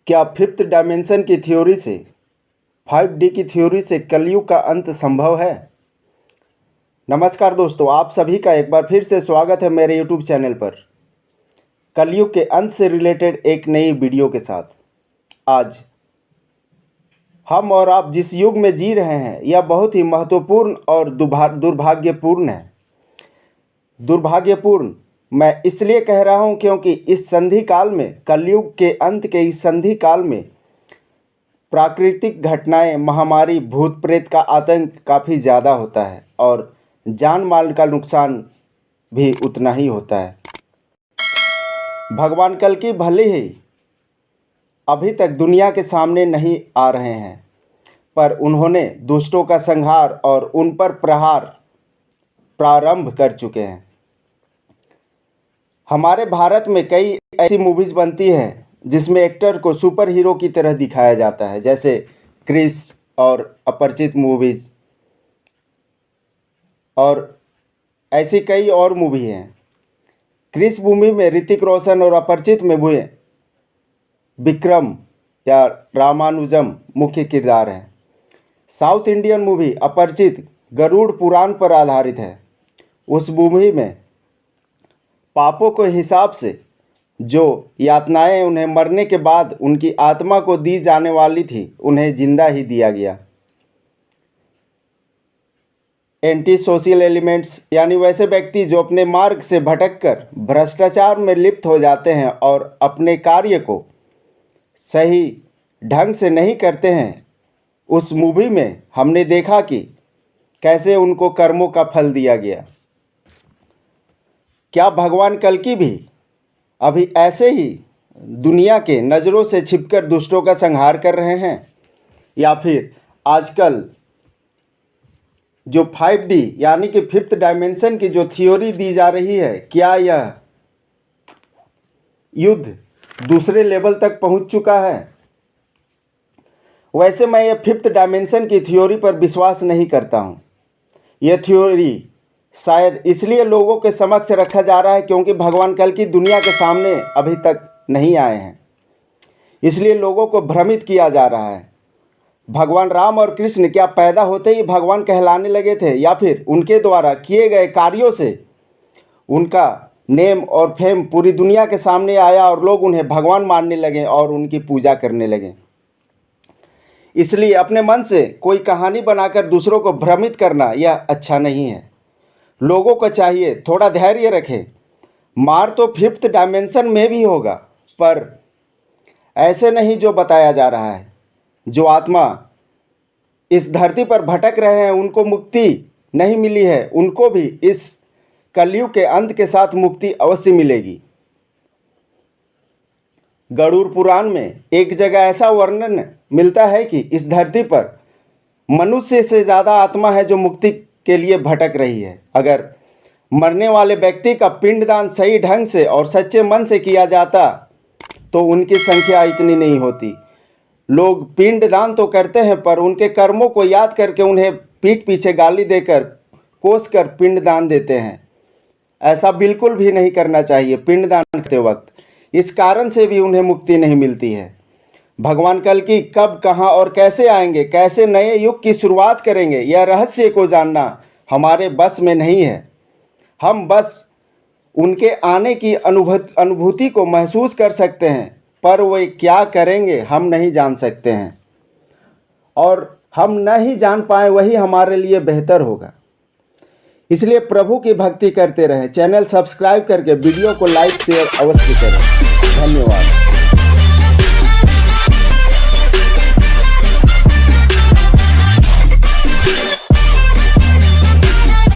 क्या fifth dimension की theory से 5D की थ्योरी से कलयुग का अंत संभव है? नमस्कार दोस्तों, आप सभी का एक बार फिर से स्वागत है मेरे YouTube चैनल पर कलयुग के अंत से रिलेटेड एक नई वीडियो के साथ। आज हम और आप जिस युग में जी रहे हैं यह बहुत ही महत्वपूर्ण और दुर्भाग्यपूर्ण है। दुर्भाग्यपूर्ण मैं इसलिए कह रहा हूं क्योंकि इस संधि काल में, कलयुग के अंत के इस संधि काल में प्राकृतिक घटनाएं, महामारी, भूत प्रेत का आतंक काफ़ी ज़्यादा होता है और जान माल का नुकसान भी उतना ही होता है। भगवान कल्कि भले ही अभी तक दुनिया के सामने नहीं आ रहे हैं, पर उन्होंने दुष्टों का संहार और उन पर प्रहार प्रारंभ कर चुके हैं। हमारे भारत में कई ऐसी मूवीज़ बनती हैं जिसमें एक्टर को सुपर हीरो की तरह दिखाया जाता है, जैसे क्रिस और अपरिचित मूवीज़, और ऐसी कई और मूवी हैं। क्रिस मूवी में ऋतिक रोशन और अपरिचित में हुए विक्रम या रामानुजम मुख्य किरदार हैं। साउथ इंडियन मूवी अपरिचित गरुड़ पुराण पर आधारित है। उस मूवी में पापों के हिसाब से जो यातनाएं उन्हें मरने के बाद उनकी आत्मा को दी जाने वाली थी, उन्हें जिंदा ही दिया गया। एंटी सोशल एलिमेंट्स यानी वैसे व्यक्ति जो अपने मार्ग से भटककर भ्रष्टाचार में लिप्त हो जाते हैं और अपने कार्य को सही ढंग से नहीं करते हैं, उस मूवी में हमने देखा कि कैसे उनको कर्मों का फल दिया गया। क्या भगवान कल्कि भी अभी ऐसे ही दुनिया के नज़रों से छिपकर दुष्टों का संहार कर रहे हैं, या फिर आजकल जो 5D यानी कि फिफ्थ डायमेंशन की जो थ्योरी दी जा रही है, क्या यह युद्ध दूसरे लेवल तक पहुंच चुका है? वैसे मैं ये फिफ्थ डायमेंशन की थ्योरी पर विश्वास नहीं करता हूं। यह थ्योरी शायद इसलिए लोगों के समक्ष रखा जा रहा है क्योंकि भगवान कल्कि दुनिया के सामने अभी तक नहीं आए हैं, इसलिए लोगों को भ्रमित किया जा रहा है। भगवान राम और कृष्ण क्या पैदा होते ही भगवान कहलाने लगे थे, या फिर उनके द्वारा किए गए कार्यों से उनका नेम और फेम पूरी दुनिया के सामने आया और लोग उन्हें भगवान मानने लगे और उनकी पूजा करने लगे? इसलिए अपने मन से कोई कहानी बनाकर दूसरों को भ्रमित करना यह अच्छा नहीं है। लोगों को चाहिए थोड़ा धैर्य रखें। मार तो फिफ्थ डायमेंशन में भी होगा, पर ऐसे नहीं जो बताया जा रहा है। जो आत्मा इस धरती पर भटक रहे हैं, उनको मुक्ति नहीं मिली है, उनको भी इस कलयुग के अंत के साथ मुक्ति अवश्य मिलेगी। गरुड़ पुराण में एक जगह ऐसा वर्णन मिलता है कि इस धरती पर मनुष्य से ज़्यादा आत्मा है जो मुक्ति के लिए भटक रही है। अगर मरने वाले व्यक्ति का पिंडदान सही ढंग से और सच्चे मन से किया जाता तो उनकी संख्या इतनी नहीं होती। लोग पिंडदान तो करते हैं, पर उनके कर्मों को याद करके उन्हें पीठ पीछे गाली देकर कोस कर पिंडदान देते हैं। ऐसा बिल्कुल भी नहीं करना चाहिए पिंडदान करते वक्त। इस कारण से भी उन्हें मुक्ति नहीं मिलती है। भगवान कल्कि कब, कहाँ और कैसे आएंगे, कैसे नए युग की शुरुआत करेंगे, यह रहस्य को जानना हमारे बस में नहीं है। हम बस उनके आने की अनुभूति को महसूस कर सकते हैं, पर वे क्या करेंगे हम नहीं जान सकते हैं, और हम न ही जान पाए वही हमारे लिए बेहतर होगा। इसलिए प्रभु की भक्ति करते रहें। चैनल सब्सक्राइब करके वीडियो को लाइक शेयर अवश्य करें। धन्यवाद।